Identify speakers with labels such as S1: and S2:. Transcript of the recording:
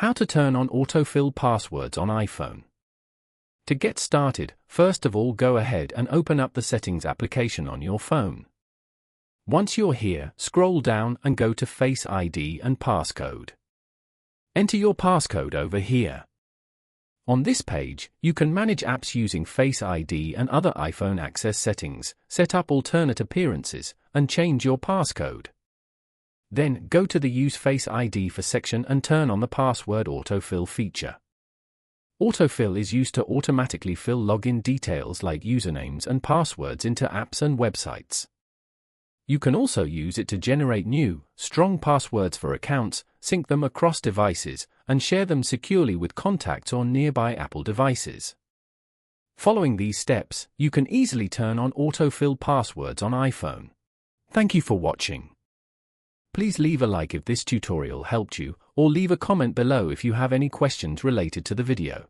S1: How to turn on autofill passwords on iPhone. To get started, first of all go ahead and open up the Settings application on your phone. Once you're here, scroll down and go to Face ID and Passcode. Enter your passcode over here. On this page, you can manage apps using Face ID and other iPhone access settings, set up alternate appearances, and change your passcode. Then, go to the Use Face ID for section and turn on the password autofill feature. Autofill is used to automatically fill login details like usernames and passwords into apps and websites. You can also use it to generate new, strong passwords for accounts, sync them across devices, and share them securely with contacts or nearby Apple devices. Following these steps, you can easily turn on autofill passwords on iPhone. Thank you for watching. Please leave a like if this tutorial helped you, or leave a comment below if you have any questions related to the video.